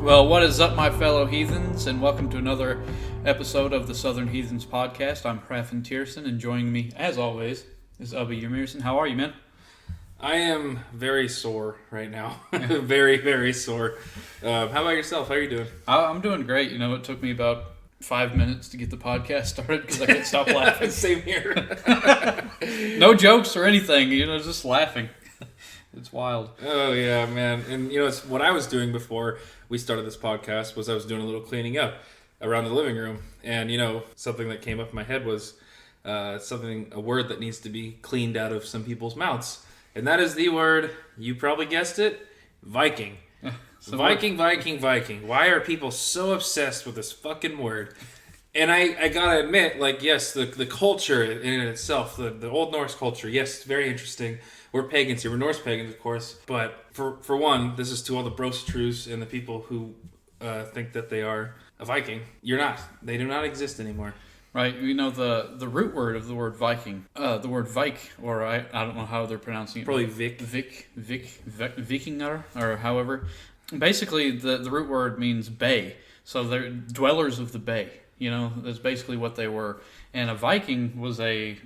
Well, what is up, my fellow heathens, and welcome to another episode of the Southern Heathens Podcast. I'm Hraffen Tierson, and joining me, as always, is Ubby Yamirson. How are you, man? I am very sore right now. Very, very sore. How about yourself? How are you doing? I'm doing great. You know, it took me about 5 minutes to get the podcast started because I couldn't stop laughing. Same here. No jokes or anything, just laughing. It's wild. Oh, yeah, man. And, it's what I was doing before we started this podcast was I was doing a little cleaning up around the living room. And, something that came up in my head was a word that needs to be cleaned out of some people's mouths. And that is the word, you probably guessed it, Viking. So Viking. Why are people so obsessed with this fucking word? And I gotta admit, yes, the culture in itself, the Old Norse culture, yes, very interesting. We're pagans here. We're Norse pagans, of course. But for one, this is to all the brostrus and the people who think that they are a Viking. You're not. They do not exist anymore. Right. The root word of the word Viking, the word Vik, or I don't know how they're pronouncing it. Probably Vik. Vikingar, or however. Basically, the root word means bay. So they're dwellers of the bay. That's basically what they were. And a Viking was a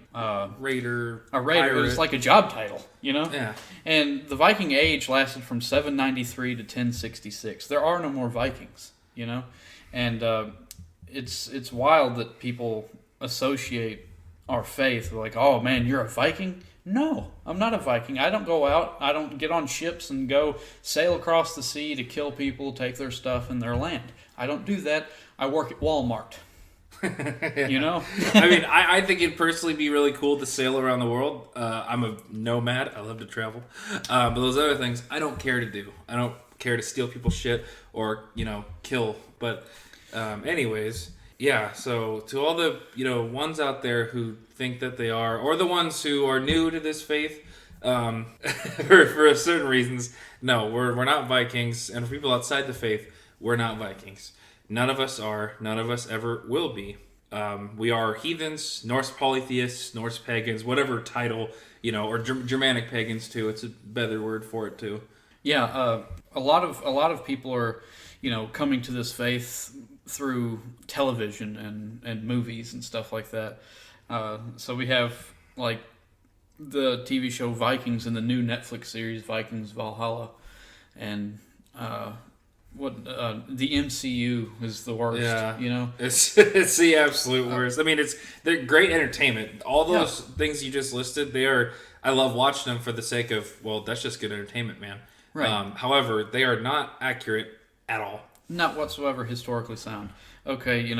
raider. A raider. Pirate. It was like a job title, Yeah. And the Viking age lasted from 793 to 1066. There are no more Vikings, And it's wild that people associate our faith with oh man, you're a Viking? No, I'm not a Viking. I don't go out. I don't get on ships and go sail across the sea to kill people, take their stuff and their land. I don't do that. I work at Walmart. I think it'd personally be really cool to sail around the world. I'm a nomad. I love to travel. But those other things, I don't care to do. I don't care to steal people's shit or, kill. But anyways, yeah, so to all the, ones out there who think that they are, or the ones who are new to this faith, for certain reasons, no, we're not Vikings. And for people outside the faith, we're not Vikings. None of us are. None of us ever will be. We are heathens, Norse polytheists, Norse pagans, whatever title, or Germanic pagans too. It's a better word for it too. Yeah, a lot of people are, coming to this faith through television and movies and stuff like that. So we have the TV show Vikings and the new Netflix series Vikings Valhalla, and the MCU is the worst. Yeah, it's the absolute worst. I mean, they're great entertainment. All those things you just listed, I love watching them for the sake of, well, that's just good entertainment, man. Right. However, they are not accurate at all. Not whatsoever historically sound. Okay,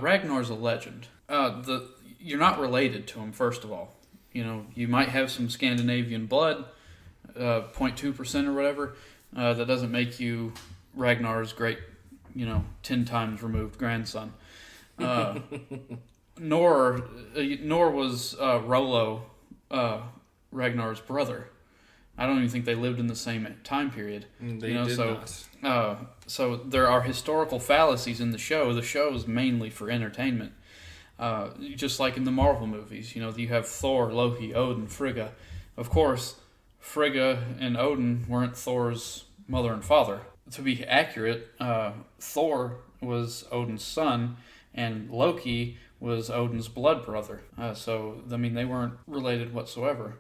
Ragnar's a legend. You're not related to him, first of all. You might have some Scandinavian blood, 0.2% or whatever. That doesn't make you Ragnar's great, 10 times removed grandson. Nor was Rollo Ragnar's brother. I don't even think they lived in the same time period. They did not. So there are historical fallacies in the show. The show is mainly for entertainment. Just like in the Marvel movies, you have Thor, Loki, Odin, Frigga. Of course, Frigga and Odin weren't Thor's mother and father. To be accurate, Thor was Odin's son, and Loki was Odin's blood brother. They weren't related whatsoever.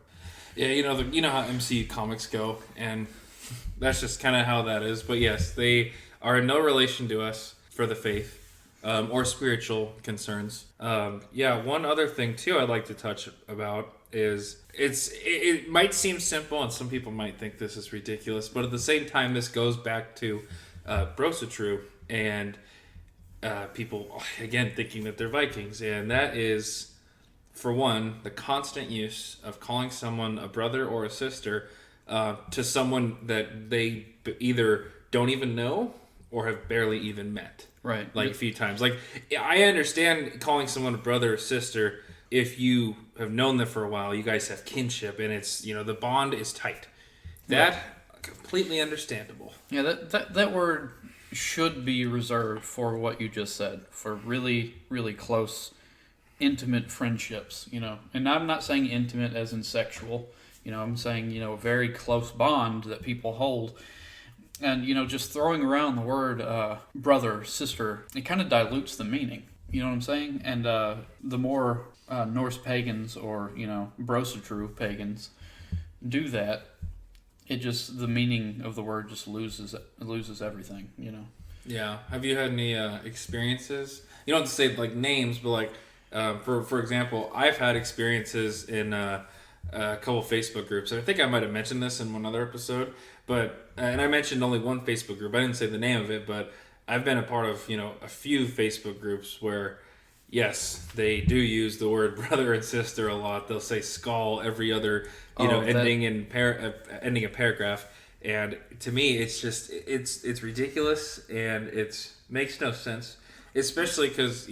Yeah, you know how MCU comics go, and that's just kind of how that is. But yes, they are in no relation to us for the faith or spiritual concerns. One other thing too I'd like to touch about is it might seem simple, and some people might think this is ridiculous, but at the same time, this goes back to Brosatru and people again thinking that they're Vikings, and that is, for one, the constant use of calling someone a brother or a sister to someone that they either don't even know or have barely even met. Right. A few times. I understand calling someone a brother or sister if you have known them for a while, you guys have kinship, and it's, the bond is tight. That, completely understandable. Yeah, that word should be reserved for what you just said, for really, really close, intimate friendships, And I'm not saying intimate as in sexual, I'm saying, a very close bond that people hold. And, just throwing around the word brother, sister, it kind of dilutes the meaning. You know what I'm saying? And the more Norse pagans or, Brosatru pagans do that, the meaning of the word just loses everything, Yeah. Have you had any experiences? You don't have to say like names, but like for example, I've had experiences in a couple Facebook groups, and I think I might have mentioned this in one other episode. But and I mentioned only one Facebook group. I didn't say the name of it, but I've been a part of a few Facebook groups where yes, they do use the word brother and sister a lot. They'll say skull every other ending a paragraph. And to me, it's just it's ridiculous, and it makes no sense, especially because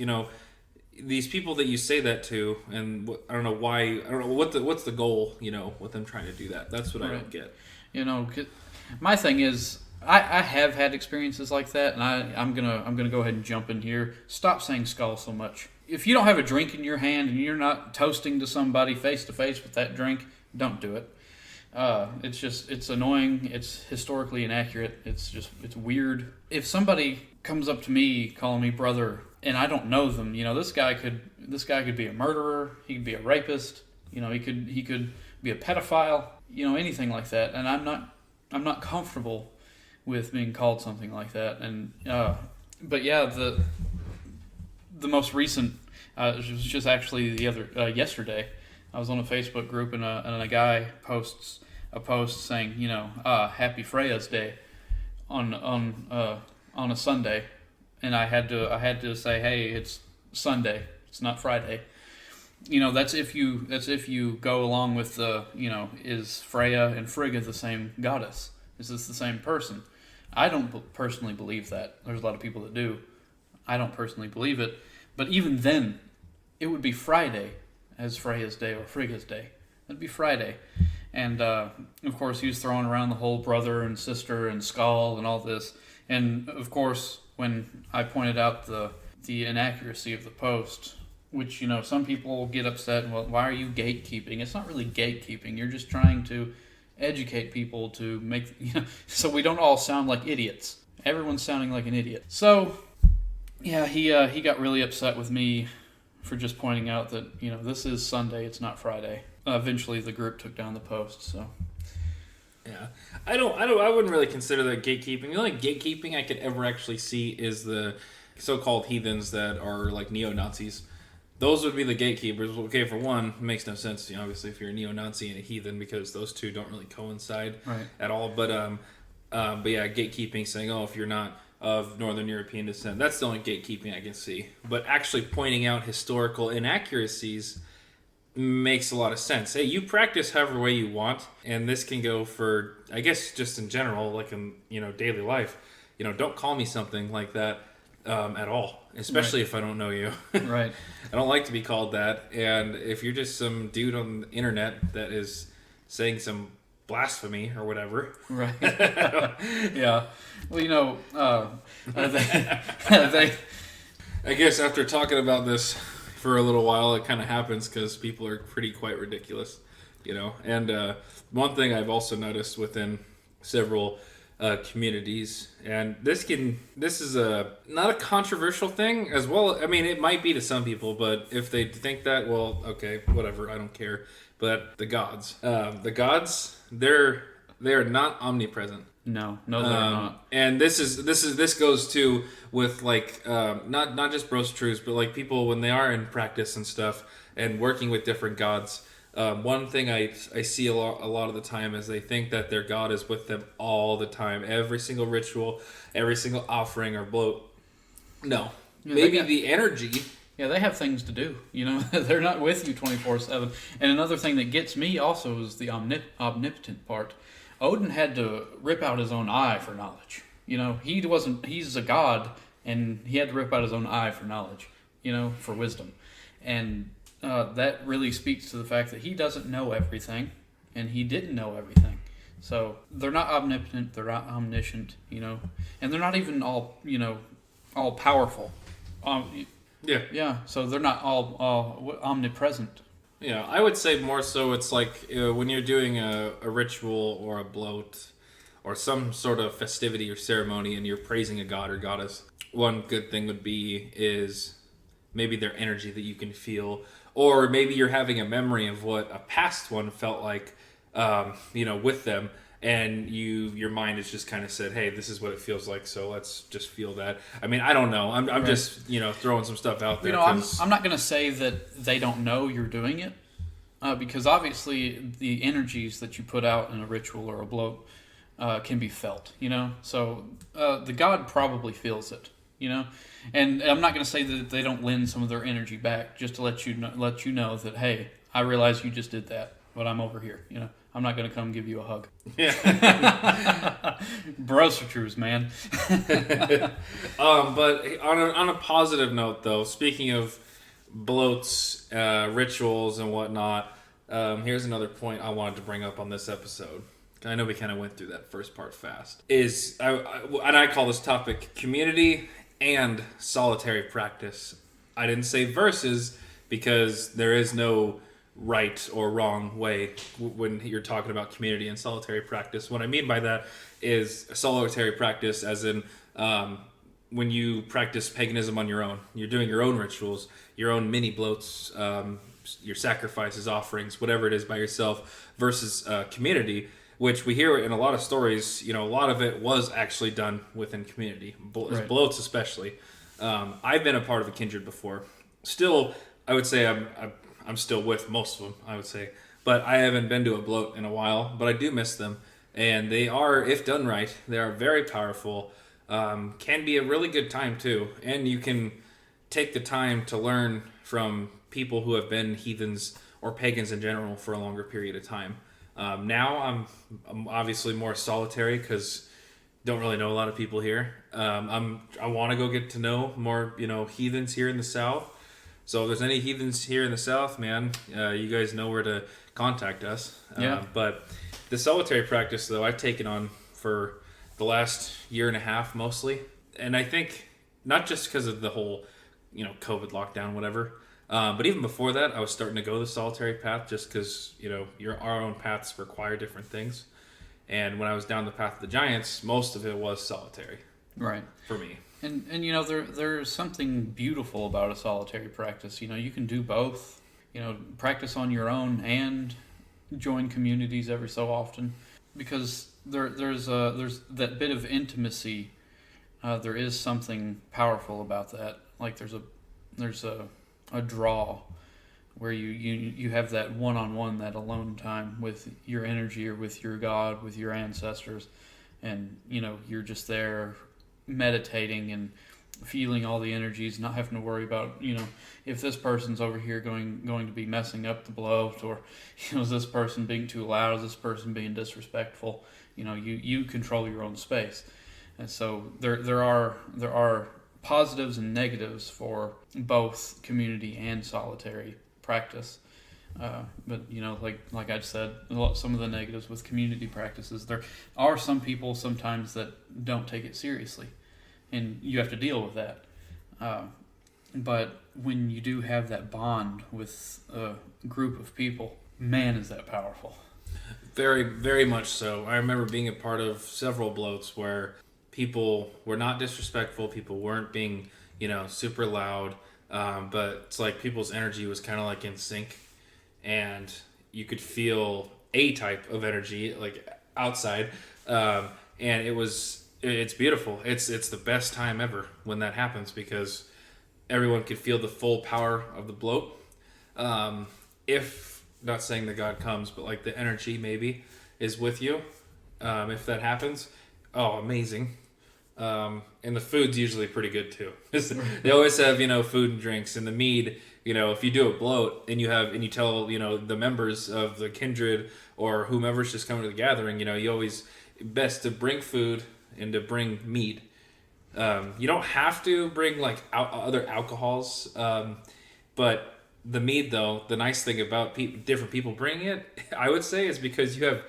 these people that you say that to, and I don't know why. I don't know what's the goal, with them trying to do that. That's what I don't get. My thing is, I have had experiences like that, and I'm gonna go ahead and jump in here. Stop saying skull so much. If you don't have a drink in your hand and you're not toasting to somebody face to face with that drink, don't do it. It's annoying. It's historically inaccurate. It's weird. If somebody comes up to me calling me brother and I don't know them, this guy could be a murderer. He could be a rapist. He could be a pedophile. Anything like that. And I'm not comfortable with being called something like that. And but yeah, the most recent it was just actually yesterday. I was on a Facebook group and a guy posts a post saying, Happy Freya's Day on a Sunday, and I had to say, hey, it's Sunday, it's not Friday. That's if you go along with the, is Freya and Frigga the same goddess? Is this the same person? I don't personally believe that. There's a lot of people that do. I don't personally believe it, but even then, it would be Friday as Freya's Day or Frigga's Day. That'd be Friday. And, of course, he was throwing around the whole brother and sister and skull and all this. And, of course, when I pointed out the inaccuracy of the post, which, some people get upset, well, why are you gatekeeping? It's not really gatekeeping. You're just trying to educate people to make, so we don't all sound like idiots. Everyone's sounding like an idiot. So, yeah, he got really upset with me for just pointing out that, this is Sunday, it's not Friday. Eventually the group took down the post, so. Yeah. I wouldn't really consider that gatekeeping. The only gatekeeping I could ever actually see is the so-called heathens that are like neo-Nazis. Those would be the gatekeepers. Okay, for one, it makes no sense, obviously, if you're a neo-Nazi and a heathen, because those two don't really coincide at all. But yeah, gatekeeping, saying, if you're not of Northern European descent, that's the only gatekeeping I can see. But actually pointing out historical inaccuracies makes a lot of sense. Hey, you practice however way you want, and this can go for, I guess, just in general, like in daily life. Don't call me something like that at all, especially if I don't know you. Right. I don't like to be called that. And if you're just some dude on the internet that is saying some blasphemy or whatever, right? Yeah. Well, I guess after talking about this for a little while, it kind of happens because people are quite ridiculous, And one thing I've also noticed within several communities, and this is not a controversial thing as well. I mean, it might be to some people, but if they think that, well, okay, whatever, I don't care. But the gods, they're not omnipresent. No, they're not. And this goes to with like not just bros truths, but like people when they are in practice and stuff and working with different gods. One thing I see a lot of the time is they think that their god is with them all the time, every single ritual, every single offering or bloat. No, maybe the energy. Yeah, they have things to do. They're not with you 24/7. And another thing that gets me also is the omnipotent part. Odin had to rip out his own eye for knowledge. He's a god, and he had to rip out his own eye for knowledge, for wisdom. And that really speaks to the fact that he doesn't know everything, and he didn't know everything. So they're not omnipotent, they're not omniscient, and they're not even all powerful. Yeah. So they're not all omnipresent. Yeah, I would say more so it's like when you're doing a ritual or a bloat or some sort of festivity or ceremony and you're praising a god or goddess, one good thing would be is maybe their energy that you can feel, or maybe you're having a memory of what a past one felt like, with them, and your mind has just kind of said, hey, this is what it feels like, so let's just feel that. I mean, I don't know. I'm right. Just, throwing some stuff out there. I'm not going to say that they don't know you're doing it, because obviously the energies that you put out in a ritual or a bloat can be felt, So the god probably feels it, And I'm not going to say that they don't lend some of their energy back, just to let you know that, hey, I realize you just did that, but I'm over here, I'm not going to come give you a hug. Yeah. Bros are trues, man. But on a positive note, though, speaking of bloats, rituals, and whatnot, here's another point I wanted to bring up on this episode. I know we kind of went through that first part fast. And I call this topic community and solitary practice. I didn't say versus because there is no right or wrong way when you're talking about community and solitary practice. What I mean by that is solitary practice as in when you practice paganism on your own. You're doing your own rituals, your own mini bloats, your sacrifices, offerings, whatever it is by yourself, versus community, which we hear in a lot of stories. A lot of it was actually done within community, right. Bloats especially. I've been a part of a kindred before. Still, I would say I'm still with most of them, I would say. But I haven't been to a bloat in a while, but I do miss them. And they are, if done right, they are very powerful. Can be a really good time, too. And you can take the time to learn from people who have been heathens or pagans in general for a longer period of time. Now I'm obviously more solitary because don't really know a lot of people here. I want to go get to know more, heathens here in the South. So if there's any heathens here in the South, man, you guys know where to contact us. Yeah. But the solitary practice, though, I've taken on for the last year and a half mostly. And I think not just because of the whole, COVID lockdown, whatever. But even before that, I was starting to go the solitary path just because, our own paths require different things. And when I was down the path of the giants, most of it was solitary. Right. For me. And there's something beautiful about a solitary practice. You can do both. Practice on your own and join communities every so often, because there's that bit of intimacy. There is something powerful about that. Like there's a draw where you have that one-on-one, that alone time with your energy or with your God, with your ancestors, and you're just there meditating and feeling all the energies, not having to worry about if this person's over here going to be messing up the bloat, or is this person being too loud, is this person being disrespectful. You control your own space. And so there are positives and negatives for both community and solitary practice. But like I said, some of the negatives with community practices, there are some people sometimes that don't take it seriously, and you have to deal with that. But when you do have that bond with a group of people, man, is that powerful. Very, very much so. I remember being a part of several bloats where people were not disrespectful, people weren't being, super loud, but it's like people's energy was kind of like in sync, and you could feel a type of energy like outside, and it's beautiful. It's the best time ever when that happens, because everyone could feel the full power of the bloat. If, not saying that God comes, but like the energy maybe is with you. If that happens, oh, amazing. And the food's usually pretty good too. They always have, food and drinks, and the mead, if you do a bloat and you tell, the members of the kindred or whomever's just coming to the gathering, you always best to bring food and to bring mead. You don't have to bring like other alcohols, but the mead, though, the nice thing about different people bringing it, I would say, is because you have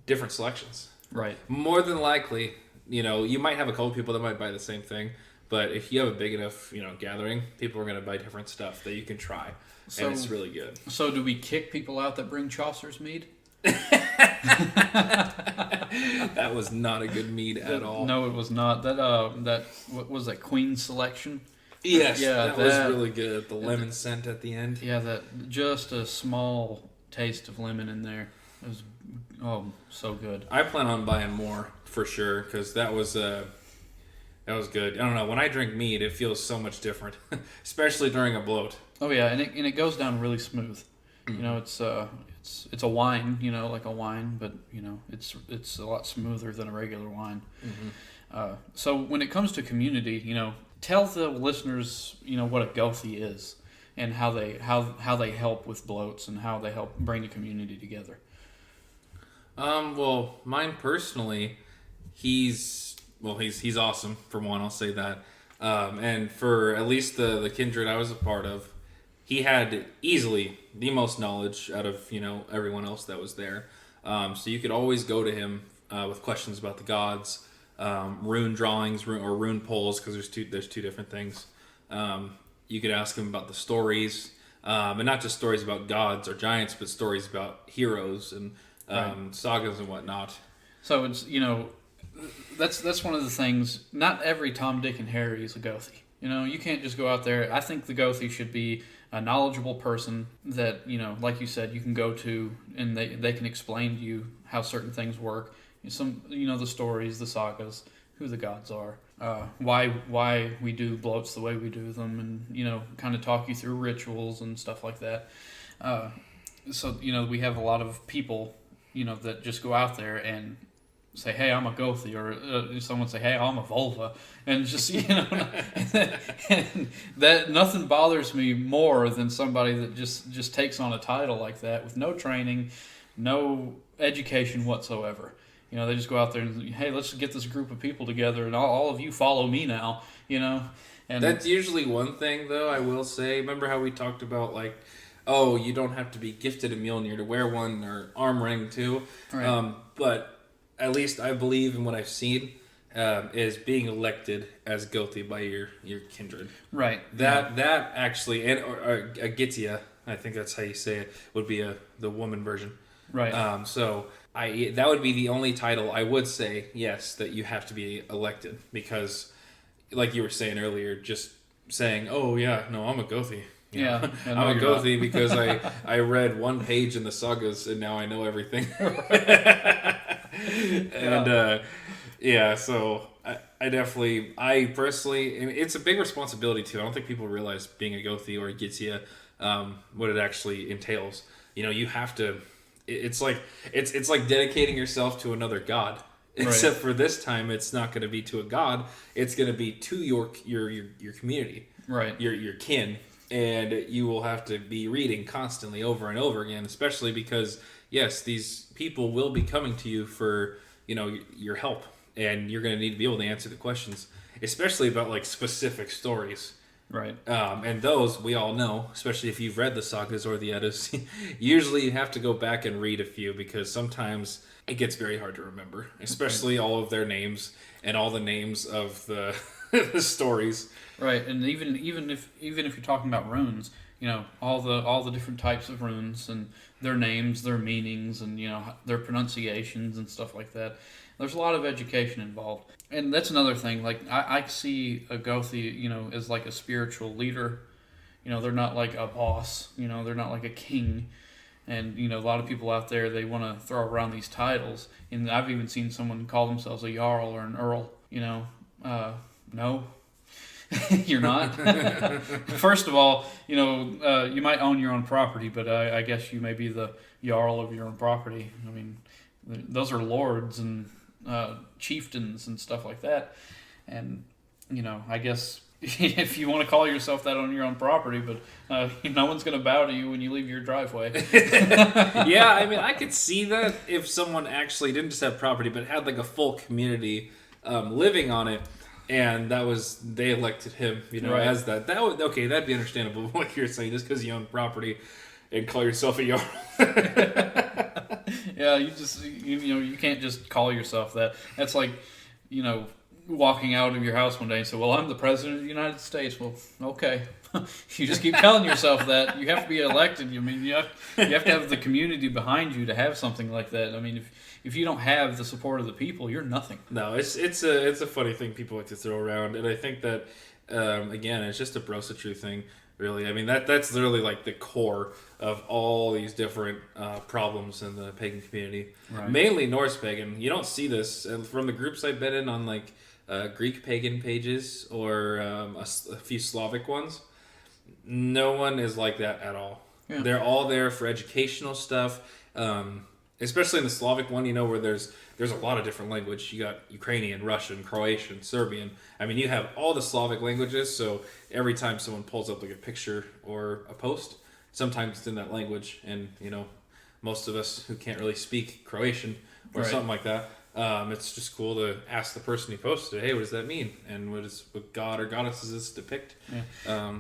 different selections. Right. More than likely, you might have a couple people that might buy the same thing, but if you have a big enough, gathering, people are going to buy different stuff that you can try, and it's really good. So do we kick people out that bring Chaucer's mead? That was not a good mead at all. No, it was not. What was that, Queen's Selection? Yes, Yeah, that was really good. The lemon scent at the end. Yeah, that just a small taste of lemon in there. It was so good. I plan on buying more for sure because that was good. I don't know. When I drink mead, it feels so much different, especially during a bloat. Oh yeah, and it goes down really smooth. You know, it's a wine, you know, like a wine, but you know, it's a lot smoother than a regular wine. So when it comes to community, you know, tell the listeners, you know, what a Gothi is and how they help with bloats and how they help bring the community together. Well, mine personally, he's awesome for one. I'll say that. And for at least the kindred I was a part of, he had easily the most knowledge out of, you know, everyone else that was there. So you could always go to him with questions about the gods, rune drawings, or rune pulls, because there's two different things. You could ask him about the stories, and not just stories about gods or giants, but stories about heroes and sagas and whatnot. So it's, you know, that's one of the things. Not every Tom, Dick, and Harry is a Gothi. You know, you can't just go out there. I think the Gothi should be a knowledgeable person that, you know, like you said, you can go to and they can explain to you how certain things work. The stories, the sagas, who the gods are, why we do bloats the way we do them, and, you know, kind of talk you through rituals and stuff like that. So, you know, we have a lot of people, you know, that just go out there and say, hey, I'm a Gothi, or someone say, hey, I'm a Volva, and just, you know, and that nothing bothers me more than somebody that just takes on a title like that with no training, no education whatsoever. You know, they just go out there and, hey, let's get this group of people together, and all of you follow me now, you know. And that's usually one thing, though, I will say. Remember how we talked about, like, oh, you don't have to be gifted a Mjolnir to wear one, or arm ring, too. Right. But at least I believe in what I've seen is being elected as Gothi by your kindred. Right. That actually, or a Gitya, I think that's how you say it, would be the woman version. Right. So that would be the only title I would say, yes, that you have to be elected, because, like you were saying earlier, just saying, oh yeah, no, I'm a Gothi. Yeah, I'm a Gothi because I read one page in the sagas and now I know everything. And so I personally, and it's a big responsibility too. I don't think people realize being a Gothi or a Gitya, what it actually entails. You know, you have to. It's like dedicating yourself to another god. Right. Except for this time, it's not going to be to a god. It's going to be to your community, right? Your kin, and you will have to be reading constantly over and over again. Especially because, yes, these people will be coming to you for, you know, your help, and you're going to need to be able to answer the questions, especially about like specific stories. Right. And those we all know, especially if you've read the sagas or the Eddas. Usually you have to go back and read a few because sometimes it gets very hard to remember, especially all of their names and all the names of the the stories. Right, and even if you're talking about runes, you know, all the different types of runes and their names, their meanings, and, you know, their pronunciations and stuff like that. There's a lot of education involved. And that's another thing. Like, I see a Gothi, you know, as like a spiritual leader. You know, they're not like a boss. You know, they're not like a king. And, you know, a lot of people out there, they want to throw around these titles. And I've even seen someone call themselves a Jarl or an Earl. You know, no. You're not. First of all, you know, you might own your own property, but I guess you may be the Jarl of your own property. I mean, those are lords and chieftains and stuff like that. And, you know, I guess if you want to call yourself that on your own property, but no one's going to bow to you when you leave your driveway. Yeah, I mean, I could see that if someone actually didn't just have property, but had like a full community living on it, and they elected him, you know, right, as that. That'd be understandable. What you're saying, just because you own property and call yourself a Jarl. Yeah, you can't just call yourself that. That's like, you know, walking out of your house one day and say, "Well, I'm the president of the United States." Well, okay. You just keep telling yourself that. You have to be elected. I mean, you have to have the community behind you to have something like that. I mean, if you don't have the support of the people, you're nothing. No, it's a funny thing people like to throw around, and I think that again, it's just a brosatru thing. Really, I mean that's literally like the core of all these different problems in the pagan community. Right. Mainly Norse pagan. You don't see this from the groups I've been in on like Greek pagan pages or a few Slavic ones. No one is like that at all. Yeah. They're all there for educational stuff, especially in the Slavic one. Where there's a lot of different language. You got Ukrainian, Russian, Croatian, Serbian. I mean, you have all the Slavic languages. So every time someone pulls up like a picture or a post, sometimes it's in that language. And most of us who can't really speak Croatian or something like that, it's just cool to ask the person who posted it, hey, what does that mean? And what god or goddess does this depict? Yeah.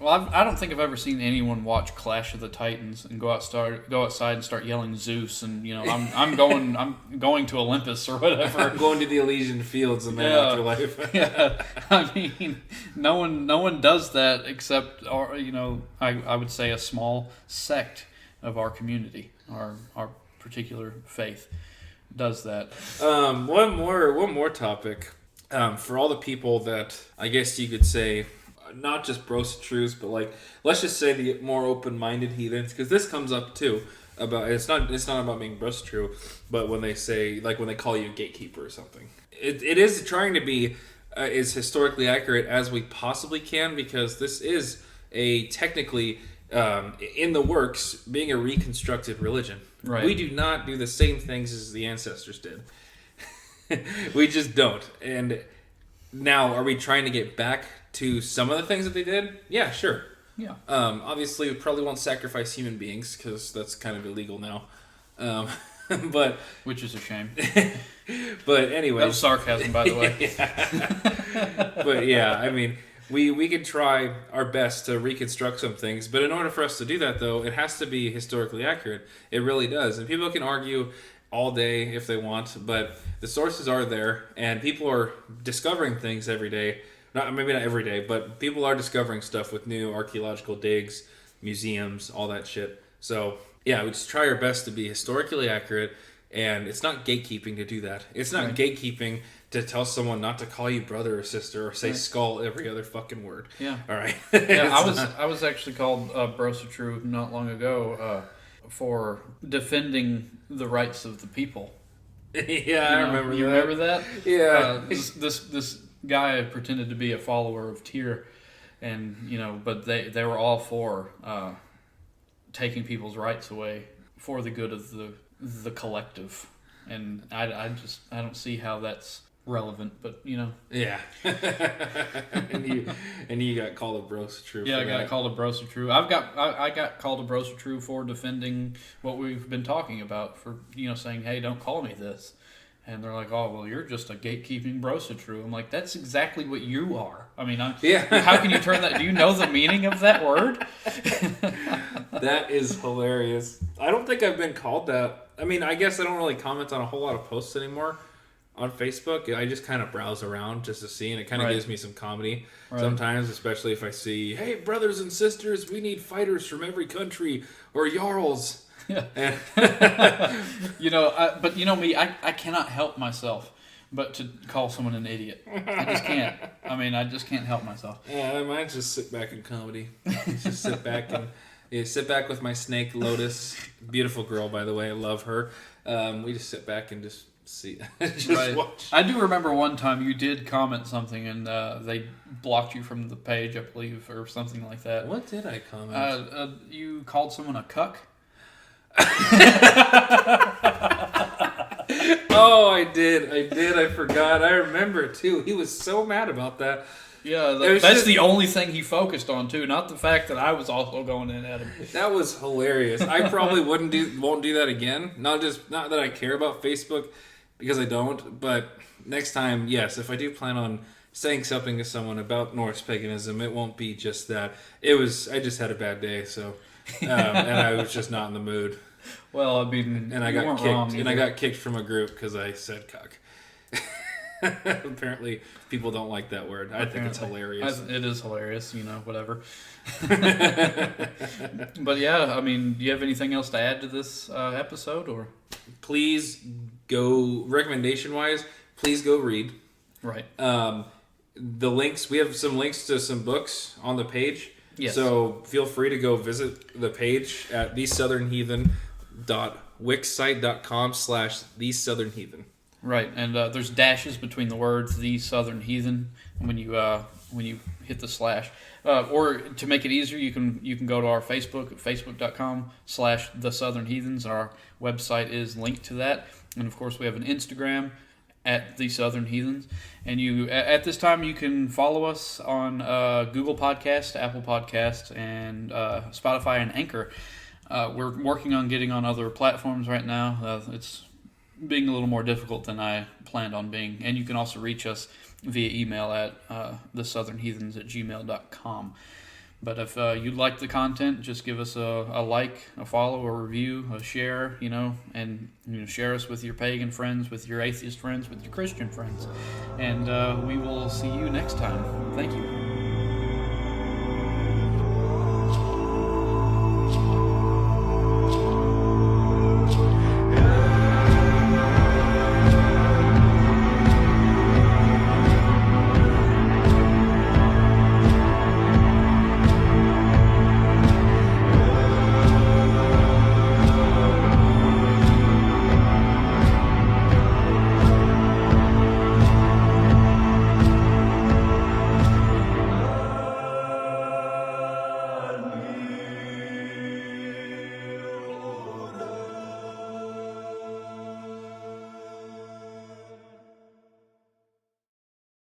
Well, I don't think I've ever seen anyone watch Clash of the Titans and go outside and start yelling Zeus and I'm going to Olympus or whatever. I'm going to the Elysian Fields in that afterlife. Yeah. I mean, no one does that except I would say a small sect of our community, our particular faith. Does that. One more topic. For all the people that I guess you could say, not just brosatrus, but like let's just say the more open-minded heathens, because this comes up too. About it's not about being brosatru, but when they say when they call you a gatekeeper or something, it is trying to be as historically accurate as we possibly can, because this is a technically in the works being a reconstructed religion. Right. We do not do the same things as the ancestors did. We just don't. And now, are we trying to get back to some of the things that they did? Yeah, sure. Yeah. Obviously, we probably won't sacrifice human beings because that's kind of illegal now. But which is a shame. But anyway, that was sarcasm, by the way. But yeah, I mean, we could try our best to reconstruct some things, but in order for us to do that, though, it has to be historically accurate. It really does. And people can argue all day if they want, but the sources are there, and people are discovering things every day. Maybe not every day, but people are discovering stuff with new archaeological digs, museums, all that shit. So, yeah, we just try our best to be historically accurate, and it's not gatekeeping to do that. It's not gatekeeping to tell someone not to call you brother or sister or say skull every other fucking word. Yeah. All right. Yeah, I was actually called brosatru not long ago for defending the rights of the people. Yeah, I remember that. You remember that? Yeah. This guy pretended to be a follower of Tyr, and but they were all for taking people's rights away for the good of the collective, and I don't see how that's relevant, but yeah. and you got called a brosatru. Yeah, I got called a brosatru. I got called a brosatru for defending what we've been talking about, for saying, hey, don't call me this. And they're like, oh, well, you're just a gatekeeping brosatru. I'm like, that's exactly what you are. I mean, how can you turn that? Do you know the meaning of that word? That is hilarious. I don't think I've been called that. I mean, I guess I don't really comment on a whole lot of posts anymore on Facebook. I just kind of browse around just to see, and it kind of gives me some comedy sometimes, especially if I see, hey, brothers and sisters, we need fighters from every country, or jarls. Yeah. But me, I cannot help myself but to call someone an idiot. I just can't. I mean, I just can't help myself. Yeah, I might just sit back in comedy. Just sit back and sit back with my snake Lotus, beautiful girl, by the way. I love her. We just sit back and just see, watch. I do remember one time you did comment something, and they blocked you from the page, I believe, or something like that. What did I comment? You called someone a cuck. Oh, I did. I forgot. I remember too. He was so mad about that. Yeah, that's the only thing he focused on too, not the fact that I was also going in at him. That was hilarious. I probably won't do that again. Not that I care about Facebook, because I don't. But next time, yes, if I do plan on saying something to someone about Norse paganism, it won't be just that. I just had a bad day, so and I was just not in the mood. Well, I mean, and I got kicked. I got kicked from a group because I said cuck. Apparently, people don't like that word. I think it's hilarious. It is hilarious, whatever. But yeah, I mean, do you have anything else to add to this episode, or? Please go, recommendation-wise, please go read. Right. The links, we have some links to some books on the page. Yes. So feel free to go visit the page at thesouthernheathen.wixsite.com/thesouthernheathen. Right, and there's dashes between the words "the Southern Heathen" when you hit the slash. Or to make it easier, you can go to our Facebook at facebook.com/thesouthernheathens. Our website is linked to that, and of course we have an Instagram at the Southern Heathens. And you at this time you can follow us on Google Podcast, Apple Podcast, and Spotify and Anchor. We're working on getting on other platforms right now. It's being a little more difficult than I planned on being. And you can also reach us via email at thesouthernheathens@gmail.com. But if you'd like the content, just give us a like, a follow, a review, a share, and share us with your pagan friends, with your atheist friends, with your Christian friends. And we will see you next time. Thank you.